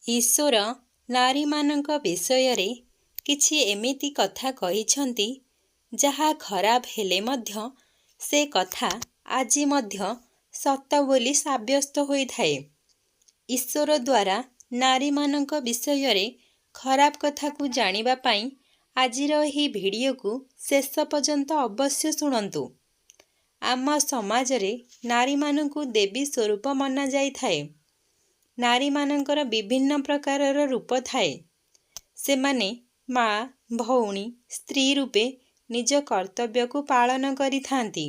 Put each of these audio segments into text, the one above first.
ଈଶ୍ୱର ନାରୀମାନଙ୍କ ବିଷୟରେ କିଛି ଏମିତି କଥା କହିଛନ୍ତି ଯାହା ଖରାପ ହେଲେ ମଧ୍ୟ ସେ କଥା ଆଜି ମଧ୍ୟ ସତ ବୋଲି ସାବ୍ୟସ୍ତ ହୋଇଥାଏ। ଈଶ୍ୱର ଦ୍ୱାରା ନାରୀମାନଙ୍କ ବିଷୟରେ ଖରାପ କଥାକୁ ଜାଣିବା ପାଇଁ ଆଜିର ଏହି ଭିଡ଼ିଓକୁ ଶେଷ ପର୍ଯ୍ୟନ୍ତ ଅବଶ୍ୟ ଶୁଣନ୍ତୁ। ଆମ ସମାଜରେ ନାରୀମାନଙ୍କୁ ଦେବୀ ସ୍ୱରୂପ ମନାଯାଇଥାଏ। ନାରୀମାନଙ୍କର ବିଭିନ୍ନ ପ୍ରକାରର ରୂପ ଥାଏ। ସେମାନେ ମା, ଭଉଣୀ, ସ୍ତ୍ରୀ ରୂପେ ନିଜ କର୍ତ୍ତବ୍ୟକୁ ପାଳନ କରିଥାନ୍ତି।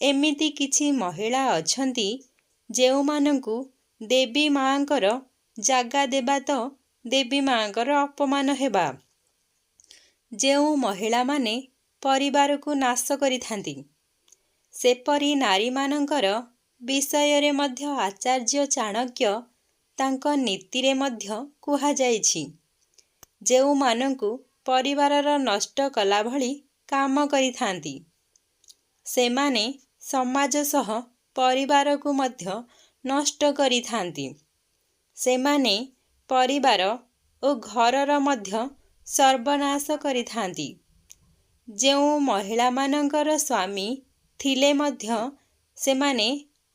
ଏମିତି କିଛି ମହିଳା ଅଛନ୍ତି ଯେଉଁମାନଙ୍କୁ ଦେବୀ ମାଆଙ୍କର ଜାଗା ଦେବା ତ ଦେବୀ ମାଆଙ୍କର ଅପମାନ ହେବା। ଯେଉଁ ମହିଳାମାନେ ପରିବାରକୁ ନାଶ କରିଥାନ୍ତି, ସେପରି ନାରୀମାନଙ୍କର ବିଷୟରେ ମଧ୍ୟ ଆଚାର୍ଯ୍ୟ ଚାଣକ୍ୟ ତାଙ୍କ ନୀତିରେ ମଧ୍ୟ କୁହାଯାଇଛି। ଯେଉଁମାନଙ୍କୁ ପରିବାରର ନଷ୍ଟ କଲା ଭଳି କାମ କରିଥାନ୍ତି, ସେମାନେ ସମାଜ ସହ ପରିବାରକୁ ମଧ୍ୟ ନଷ୍ଟ କରିଥାନ୍ତି। ସେମାନେ ପରିବାର ଓ ଘରର ମଧ୍ୟ ସର୍ବନାଶ କରିଥାନ୍ତି। ଯେଉଁ ମହିଳାମାନଙ୍କର ସ୍ୱାମୀ ଥିଲେ ମଧ୍ୟ ସେମାନେ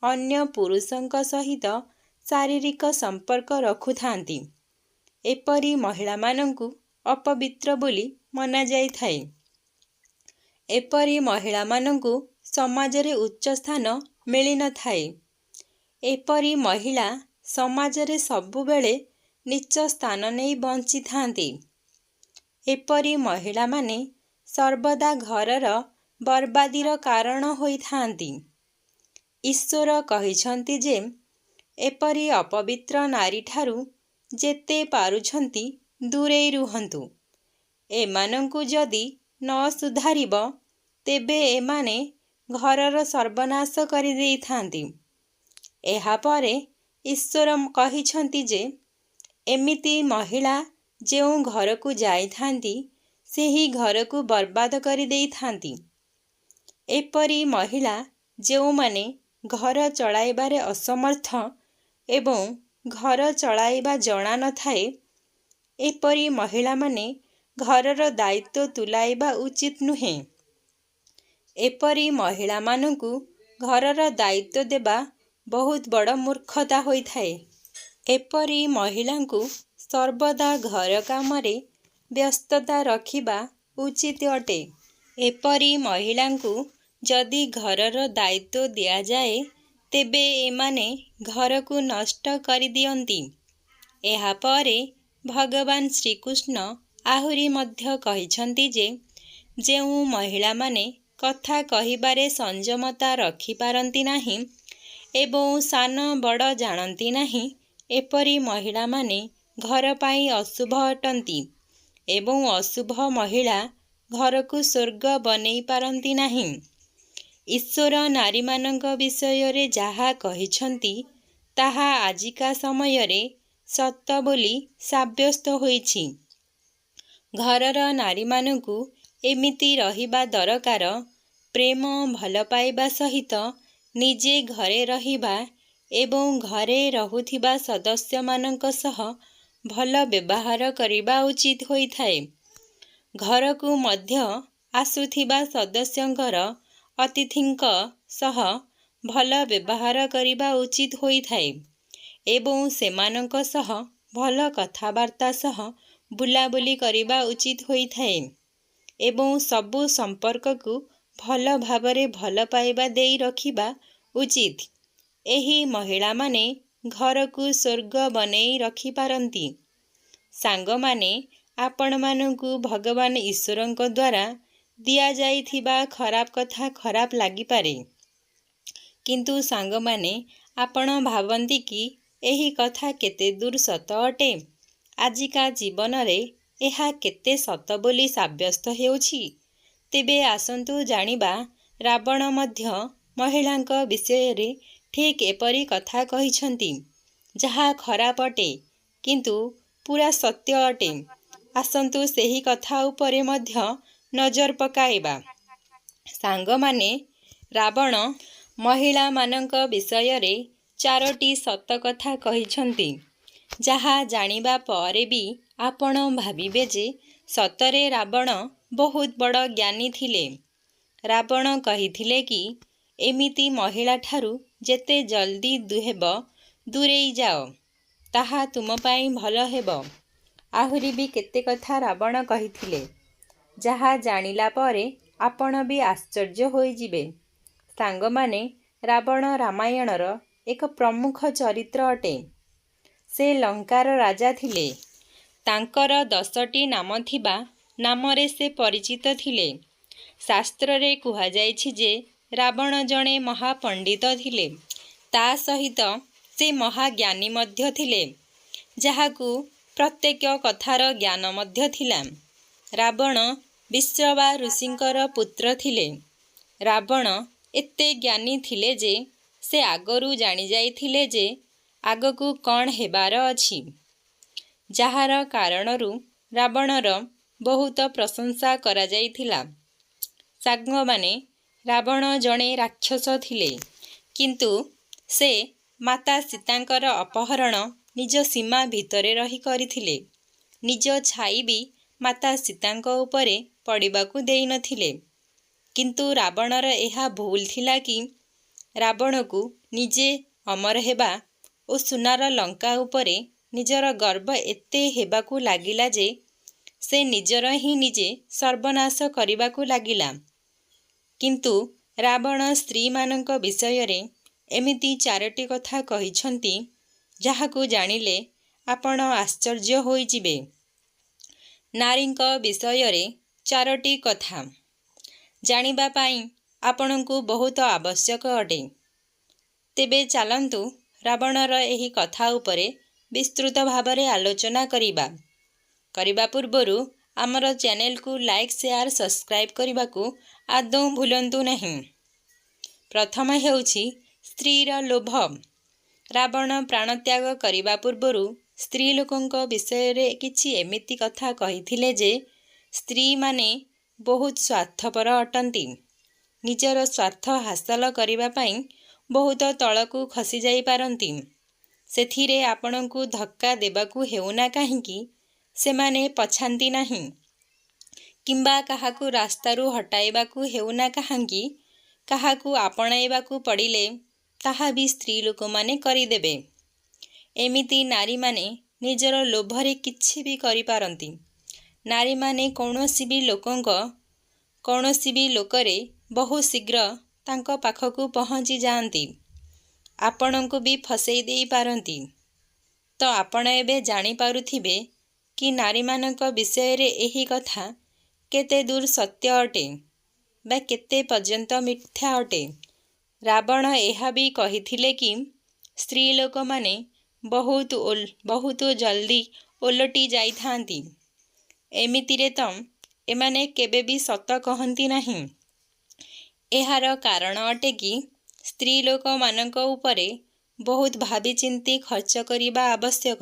ଅନ୍ୟ ପୁରୁଷଙ୍କ ସହିତ ଶାରୀରିକ ସମ୍ପର୍କ ରଖୁଥାନ୍ତି, ଏପରି ମହିଳାମାନଙ୍କୁ ଅପବିତ୍ର ବୋଲି ମନାଯାଇଥାଏ। ଏପରି ମହିଳାମାନଙ୍କୁ ସମାଜରେ ଉଚ୍ଚ ସ୍ଥାନ ମିଳିନଥାଏ। ଏପରି ମହିଳା ସମାଜରେ ସବୁବେଳେ ନୀଚ ସ୍ଥାନ ନେଇ ବଞ୍ଚିଥାନ୍ତି। ଏପରି ମହିଳାମାନେ ସର୍ବଦା ଘରର ବର୍ବାଦୀର କାରଣ ହୋଇଥାନ୍ତି। ଈଶ୍ୱର କହିଛନ୍ତି ଯେ ଏପରି ଅପବିତ୍ର ନାରୀଠାରୁ ଯେତେ ପାରୁଛନ୍ତି ଦୂରେଇ ରୁହନ୍ତୁ। ଏମାନଙ୍କୁ ଯଦି ନ ସୁଧାରିବ ତେବେ ଏମାନେ ଘରର ସର୍ବନାଶ କରିଦେଇଥାନ୍ତି। ଏହାପରେ ଈଶ୍ୱର କହିଛନ୍ତି ଯେ ଏମିତି ମହିଳା ଯେଉଁ ଘରକୁ ଯାଇଥାନ୍ତି ସେହି ଘରକୁ ବର୍ବାଦ କରିଦେଇଥାନ୍ତି। ଏପରି ମହିଳା ଯେଉଁମାନେ ଘର ଚଳାଇବାରେ ଅସମର୍ଥ ଏବଂ ଘର ଚଳାଇବା ଜଣା ନଥାଏ, ଏପରି ମହିଳାମାନେ ଘରର ଦାୟିତ୍ୱ ତୁଲାଇବା ଉଚିତ ନୁହେଁ। ଏପରି ମହିଳାମାନଙ୍କୁ ଘରର ଦାୟିତ୍ୱ ଦେବା ବହୁତ ବଡ଼ ମୂର୍ଖତା ହୋଇଥାଏ। ଏପରି ମହିଳାଙ୍କୁ ସର୍ବଦା ଘର କାମରେ ବ୍ୟସ୍ତତା ରଖିବା ଉଚିତ ଅଟେ। ଏପରି ମହିଳାଙ୍କୁ ଯଦି ଘରର ଦାୟିତ୍ୱ ଦିଆଯାଏ ତେବେ ଏମାନେ ଘରକୁ ନଷ୍ଟ କରିଦିଅନ୍ତି। ଏହାପରେ ଭଗବାନ ଶ୍ରୀକୃଷ୍ଣ ଆହୁରି ମଧ୍ୟ କହିଛନ୍ତି ଯେ ଯେଉଁ ମହିଳାମାନେ କଥା କହିବାରେ ସଂଯମତା ରଖିପାରନ୍ତି ନାହିଁ ଏବଂ ସାନ ବଡ଼ ଜାଣନ୍ତି ନାହିଁ, ଏପରି ମହିଳାମାନେ ଘର ପାଇଁ ଅଶୁଭ ଅଟନ୍ତି ଏବଂ ଅଶୁଭ ମହିଳା ଘରକୁ ସ୍ୱର୍ଗ ବନେଇ ପାରନ୍ତି ନାହିଁ। ଈଶ୍ୱର ନାରୀମାନଙ୍କ ବିଷୟରେ ଯାହା କହିଛନ୍ତି ତାହା ଆଜିକା ସମୟରେ ସତ ବୋଲି ସାବ୍ୟସ୍ତ ହୋଇଛି। ଘରର ନାରୀମାନଙ୍କୁ ଏମିତି ରହିବା ଦରକାର, ପ୍ରେମ ଭଲ ପାଇବା ସହିତ ନିଜେ ଘରେ ରହିବା ଏବଂ ଘରେ ରହୁଥିବା ସଦସ୍ୟମାନଙ୍କ ସହ ଭଲ ବ୍ୟବହାର କରିବା ଉଚିତ ହୋଇଥାଏ। ଘରକୁ ମଧ୍ୟ ଆସୁଥିବା ସଦସ୍ୟଙ୍କର ଅତିଥିଙ୍କ ସହ ଭଲ ବ୍ୟବହାର କରିବା ଉଚିତ ହୋଇଥାଏ ଏବଂ ସେମାନଙ୍କ ସହ ଭଲ କଥାବାର୍ତ୍ତା ସହ ବୁଲାବୁଲି କରିବା ଉଚିତ ହୋଇଥାଏ ଏବଂ ସବୁ ସମ୍ପର୍କକୁ ଭଲ ଭାବରେ ଭଲ ପାଇବା ଦେଇ ରଖିବା ଉଚିତ। ଏହି ମହିଳାମାନେ ଘରକୁ ସ୍ୱର୍ଗ ବନେଇ ରଖିପାରନ୍ତି। ସାଙ୍ଗମାନେ ଆପଣମାନଙ୍କୁ ଭଗବାନ ଈଶ୍ୱରଙ୍କ ଦ୍ୱାରା ଦିଆଯାଇଥିବା ଖରାପ କଥା ଖରାପ ଲାଗିପାରେ, କିନ୍ତୁ ସାଙ୍ଗମାନେ ଆପଣ ଭାବନ୍ତି କି ଏହି କଥା କେତେ ଦୂର ସତ ଅଟେ? ଆଜିକା ଜୀବନରେ ଏହା କେତେ ସତ ବୋଲି ସାବ୍ୟସ୍ତ ହେଉଛି? ତେବେ ଆସନ୍ତୁ ଜାଣିବା, ରାବଣ ମଧ୍ୟ ମହିଳାଙ୍କ ବିଷୟରେ ଠିକ୍ ଏପରି କଥା କହିଛନ୍ତି ଯାହା ଖରାପ ଅଟେ କିନ୍ତୁ ପୁରା ସତ୍ୟ ଅଟେ। ଆସନ୍ତୁ ସେହି କଥା ଉପରେ ମଧ୍ୟ ନଜର ପକାଇବା। ସାଙ୍ଗମାନେ, ରାବଣ ମହିଳାମାନଙ୍କ ବିଷୟରେ 4ଟି ସତ କଥା କହିଛନ୍ତି ଯାହା ଜାଣିବା ପରେ ବି ଆପଣ ଭାବିବେ ଯେ ସତରେ ରାବଣ ବହୁତ ବଡ଼ ଜ୍ଞାନୀ ଥିଲେ। ରାବଣ କହିଥିଲେ କି ଏମିତି ମହିଳାଠାରୁ ଯେତେ ଜଲ୍ଦି ହେବ ଦୂରେଇ ଯାଅ, ତାହା ତୁମ ପାଇଁ ଭଲ ହେବ। ଆହୁରି ବି କେତେ କଥା ରାବଣ କହିଥିଲେ, ଯାହା ଜାଣିଲା ପରେ ଆପଣ ବି ଆଶ୍ଚର୍ଯ୍ୟ ହୋଇଯିବେ। ସାଙ୍ଗମାନେ, ରାବଣ ରାମାୟଣର ଏକ ପ୍ରମୁଖ ଚରିତ୍ର ଅଟେ। ସେ ଲଙ୍କାର ରାଜା ଥିଲେ। ତାଙ୍କର 10ଟି ନାମ ଥିବା ନାମରେ ସେ ପରିଚିତ ଥିଲେ। ଶାସ୍ତ୍ରରେ କୁହାଯାଇଛି ଯେ ରାବଣ ଜଣେ ମହାପଣ୍ଡିତ ଥିଲେ। ତା ସହିତ ସେ ମହାଜ୍ଞାନୀ ମଧ୍ୟ ଥିଲେ, ଯାହାକୁ ପ୍ରତ୍ୟେକ କଥାର ଜ୍ଞାନ ମଧ୍ୟ ଥିଲା। ରାବଣ ବିଶ୍ରବା ଋଷିଙ୍କର ପୁତ୍ର ଥିଲେ। ରାବଣ ଏତେ ଜ୍ଞାନୀ ଥିଲେ ଯେ ସେ ଆଗରୁ ଜାଣିଯାଇଥିଲେ ଯେ ଆଗକୁ କ'ଣ ହେବାର ଅଛି, ଯାହାର କାରଣରୁ ରାବଣର ବହୁତ ପ୍ରଶଂସା କରାଯାଇଥିଲା। ସାଙ୍ଗମାନେ, ରାବଣ ଜଣେ ରାକ୍ଷସ ଥିଲେ, କିନ୍ତୁ ସେ ମାତା ସୀତାଙ୍କର ଅପହରଣ ନିଜ ସୀମା ଭିତରେ ରହି କରିଥିଲେ। ନିଜ ଛାଇ ବି ମାତା ସୀତାଙ୍କ ଉପରେ ପଡ଼ିବାକୁ ଦେଇନଥିଲେ। କିନ୍ତୁ ରାବଣର ଏହା ଭୁଲ ଥିଲା କି ରାବଣକୁ ନିଜେ ଅମର ହେବା ଓ ସୁନାର ଲଙ୍କା ଉପରେ ନିଜର ଗର୍ବ ଏତେ ହେବାକୁ ଲାଗିଲା ଯେ ସେ ନିଜର ହିଁ ନିଜେ ସର୍ବନାଶ କରିବାକୁ ଲାଗିଲା। କିନ୍ତୁ ରାବଣ ସ୍ତ୍ରୀମାନଙ୍କ ବିଷୟରେ ଏମିତି 4ଟି କଥା କହିଛନ୍ତି, ଯାହାକୁ ଜାଣିଲେ ଆପଣ ଆଶ୍ଚର୍ଯ୍ୟ ହୋଇଯିବେ। ନାରୀଙ୍କ ବିଷୟରେ 4ଟି କଥା ଜାଣିବା ପାଇଁ ଆପଣଙ୍କୁ ବହୁତ ଆବଶ୍ୟକ ଅଟେ। ତେବେ ଚାଲନ୍ତୁ ରାବଣର ଏହି କଥା ଉପରେ ବିସ୍ତୃତ ଭାବରେ ଆଲୋଚନା କରିବା ପୂର୍ବରୁ ଆମର ଚ୍ୟାନେଲକୁ ଲାଇକ୍, ସେୟାର, ସବସ୍କ୍ରାଇବ୍ କରିବାକୁ ଆଦୌ ଭୁଲନ୍ତୁ ନାହିଁ। ପ୍ରଥମ ହେଉଛି ସ୍ତ୍ରୀର ଲୋଭ। ରାବଣ ପ୍ରାଣତ୍ୟାଗ କରିବା ପୂର୍ବରୁ ସ୍ତ୍ରୀ ଲୋକଙ୍କ ବିଷୟରେ କିଛି ଏମିତି କଥା କହିଥିଲେ ଯେ ସ୍ତ୍ରୀମାନେ ବହୁତ ସ୍ୱାର୍ଥପର ଅଟନ୍ତି। ନିଜର ସ୍ୱାର୍ଥ ହାସଲ କରିବା ପାଇଁ ବହୁତ ତଳକୁ ଖସିଯାଇପାରନ୍ତି। ସେଥିରେ ଆପଣଙ୍କୁ ଧକ୍କା ଦେବାକୁ ହେଉନା କାହିଁକି ସେମାନେ ପଛାନ୍ତି ନାହିଁ, କିମ୍ବା କାହାକୁ ରାସ୍ତାରୁ ହଟାଇବାକୁ ହେଉନା କାହିଁକି କାହାକୁ ଆପଣାଇବାକୁ ପଡ଼ିଲେ ତାହା ବି ସ୍ତ୍ରୀ ଲୋକମାନେ କରିଦେବେ। ଏମିତି ନାରୀମାନେ ନିଜର ଲୋଭରେ କିଛି ବି କରିପାରନ୍ତି। ନାରୀମାନେ କୌଣସି ବି ଲୋକରେ ବହୁ ଶୀଘ୍ର ତାଙ୍କ ପାଖକୁ ପହଞ୍ଚି ଯାଆନ୍ତି, ଆପଣଙ୍କୁ ବି ଫସେଇ ଦେଇପାରନ୍ତି। ତ ଆପଣ ଏବେ ଜାଣିପାରୁଥିବେ କି ନାରୀମାନଙ୍କ ବିଷୟରେ ଏହି କଥା କେତେ ଦୂର ସତ୍ୟ ଅଟେ ବା କେତେ ପର୍ଯ୍ୟନ୍ତ ମିଥ୍ୟା ଅଟେ। ରାବଣ ଏହା ବି କହିଥିଲେ କି ସ୍ତ୍ରୀ ଲୋକମାନେ ବହୁତ ଜଲ୍ଦି ଓଲଟି ଯାଇଥାନ୍ତି। ଏମିତିରେ ତ ଏମାନେ କେବେ ବି ସତ କହନ୍ତି ନାହିଁ। ଏହାର କାରଣ ଅଟେ କି ସ୍ତ୍ରୀ ଲୋକମାନଙ୍କ ଉପରେ ବହୁତ ଭାବିଚିନ୍ତି ଖର୍ଚ୍ଚ କରିବା ଆବଶ୍ୟକ।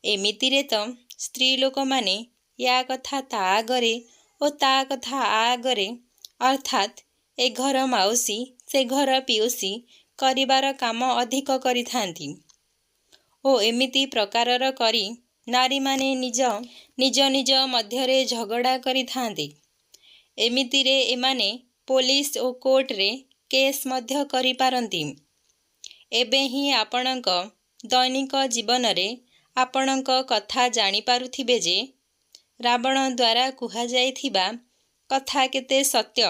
ଏମିତିରେ ତ ସ୍ତ୍ରୀ ଲୋକମାନେ ୟା କଥା ତା ଆଗରେ ଓ ତା କଥା ଆ ଆଗରେ, ଅର୍ଥାତ୍ ଏ ଘର ମାଉସୀ ସେ ଘର ପିଉସୀ କରିବାର କାମ ଅଧିକ କରିଥାନ୍ତି ଓ ଏମିତି ପ୍ରକାରର କରି ନାରୀମାନେ ନିଜ ମଧ୍ୟରେ ଝଗଡ଼ା କରିଥାନ୍ତି। ଏମିତିରେ ଏମାନେ ପୋଲିସ ଓ କୋର୍ଟରେ କେସ୍ ମଧ୍ୟ କରିପାରନ୍ତି। ଏବେ ହିଁ ଆପଣଙ୍କ ଦୈନିକ ଜୀବନରେ ଆପଣଙ୍କ କଥା ଜାଣିପାରୁଥିବେ ଯେ ରାବଣ ଦ୍ୱାରା କୁହାଯାଇଥିବା କଥା କେତେ ସତ୍ୟ।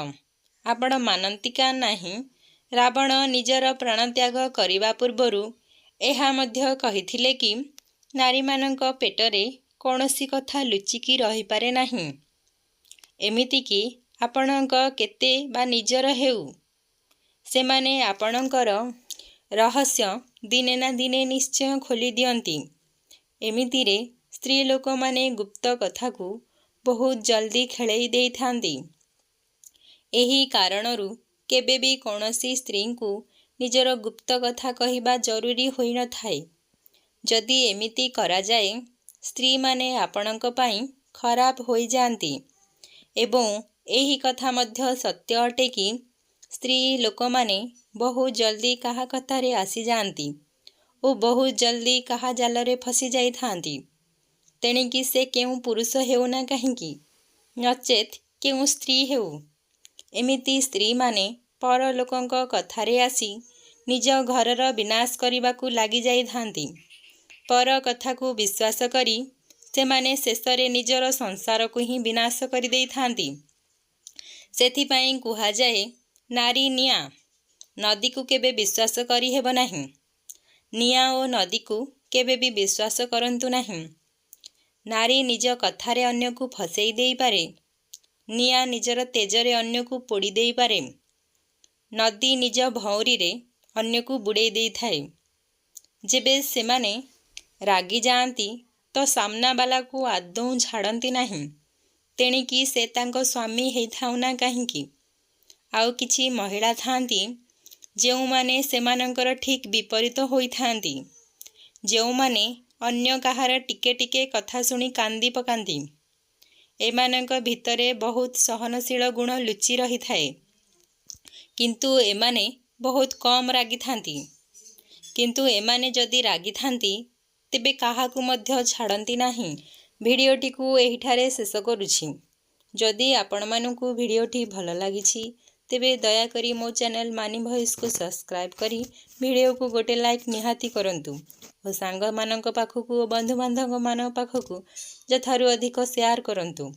ଆପଣ ମାନନ୍ତି କା ନାହିଁ, ରାବଣ ନିଜର ପ୍ରାଣତ୍ୟାଗ କରିବା ପୂର୍ବରୁ ଏହା ମଧ୍ୟ କହିଥିଲେ କି ନାରୀମାନଙ୍କ ପେଟରେ କୌଣସି କଥା ଲୁଚିକି ରହିପାରେ ନାହିଁ। ଏମିତିକି ଆପଣଙ୍କ କେତେ ବା ନିଜର ହେଉ, ସେମାନେ ଆପଣଙ୍କର ରହସ୍ୟ ଦିନେ ନା ଦିନେ ନିଶ୍ଚୟ ଖୋଲି ଦିଅନ୍ତି। ଏମିତିରେ ସ୍ତ୍ରୀ ଲୋକମାନେ ଗୁପ୍ତ କଥାକୁ ବହୁତ ଜଲ୍ଦି ଖେଳେଇ ଦେଇଥାନ୍ତି। ଏହି କାରଣରୁ କେବେ ବି କୌଣସି ସ୍ତ୍ରୀଙ୍କୁ ନିଜର ଗୁପ୍ତ କଥା କହିବା ଜରୁରୀ ହୋଇନଥାଏ। ଯଦି ଏମିତି କରାଯାଏ, ସ୍ତ୍ରୀମାନେ ଆପଣଙ୍କ ପାଇଁ ଖରାପ ହୋଇଯାଆନ୍ତି। ଏବଂ ଏହି କଥା ମଧ୍ୟ ସତ୍ୟ ଅଟେ କି ସ୍ତ୍ରୀ ଲୋକମାନେ ବହୁ ଜଲ୍ଦି କାହା କଥାରେ ଆସିଯାଆନ୍ତି ଓ ବହୁତ ଜଲ୍ଦି କାହା ଜାଲରେ ଫସି ଯାଇଥାନ୍ତି। ତେଣିକି ସେ କେଉଁ ପୁରୁଷ ହେଉନା କାହିଁକି, ନଚେତ୍ କେଉଁ ସ୍ତ୍ରୀ ହେଉ, ଏମିତି ସ୍ତ୍ରୀମାନେ ପରଲୋକଙ୍କ କଥାରେ ଆସି ନିଜ ଘରର ବିନାଶ କରିବାକୁ ଲାଗିଯାଇଥାନ୍ତି। ପର କଥାକୁ ବିଶ୍ୱାସ କରି ସେମାନେ ଶେଷରେ ନିଜର ସଂସାରକୁ ହିଁ ବିନାଶ କରିଦେଇଥାନ୍ତି। ସେଥିପାଇଁ କୁହାଯାଏ, ନାରୀ ନିଆଁ, ନଦୀକୁ କେବେ ବିଶ୍ୱାସ କରିହେବ ନାହିଁ। ନିଆଁ ଓ ନଦୀକୁ କେବେ ବି ବିଶ୍ୱାସ କରନ୍ତୁ ନାହିଁ। ନାରୀ ନିଜ କଥାରେ ଅନ୍ୟକୁ ଫସେଇ ଦେଇପାରେ। ନିଆଁ ନିଜର ତେଜରେ ଅନ୍ୟକୁ ପୋଡ଼ି ଦେଇପାରେ। ନଦୀ ନିଜ ଭଉଁରୀରେ ଅନ୍ୟକୁ ବୁଡ଼େଇ ଦେଇଥାଏ। ଯେବେ ସେମାନେ ରାଗିଯାଆନ୍ତି ତ ସାମ୍ନାବାଲାକୁ ଆଦୌ ଛାଡ଼ନ୍ତି ନାହିଁ। ତେଣିକି ସେ ତାଙ୍କ ସ୍ୱାମୀ ହେଇଥାଉ ନା କାହିଁକି। ଆଉ କିଛି ମହିଳା ଥାଆନ୍ତି ଯେଉଁମାନେ ସେମାନଙ୍କର ଠିକ୍ ବିପରୀତ ହୋଇଥାନ୍ତି, ଯେଉଁମାନେ ଅନ୍ୟ କାହାର ଟିକେ ଟିକେ କଥା ଶୁଣି କାନ୍ଦି ପକାନ୍ତି। ଏମାନଙ୍କ ଭିତରେ ବହୁତ ସହନଶୀଳ ଗୁଣ ଲୁଚି ରହିଥାଏ, କିନ୍ତୁ ଏମାନେ ବହୁତ କମ୍ ରାଗିଥାନ୍ତି। କିନ୍ତୁ ଏମାନେ ଯଦି ରାଗିଥାନ୍ତି ତେବେ କାହାକୁ ମଧ୍ୟ ଛାଡ଼ନ୍ତି ନାହିଁ। ଭିଡ଼ିଓଟିକୁ ଏହିଠାରେ ଶେଷ କରୁଛି। ଯଦି ଆପଣମାନଙ୍କୁ ଭିଡ଼ିଓଟି ଭଲ ଲାଗିଛି ତେବେ ଦୟାକରି ମୋ ଚ୍ୟାନେଲ୍ ମାନି ଭଏସ୍କୁ ସବସ୍କ୍ରାଇବ୍ କରି ଭିଡ଼ିଓକୁ ଗୋଟେ ଲାଇକ୍ ନିହାତି କରନ୍ତୁ ଓ ସାଙ୍ଗମାନଙ୍କ ପାଖକୁ ଓ ବନ୍ଧୁବାନ୍ଧବମାନଙ୍କ ପାଖକୁ ଯଥାରୁ ଅଧିକ ସେୟାର କରନ୍ତୁ।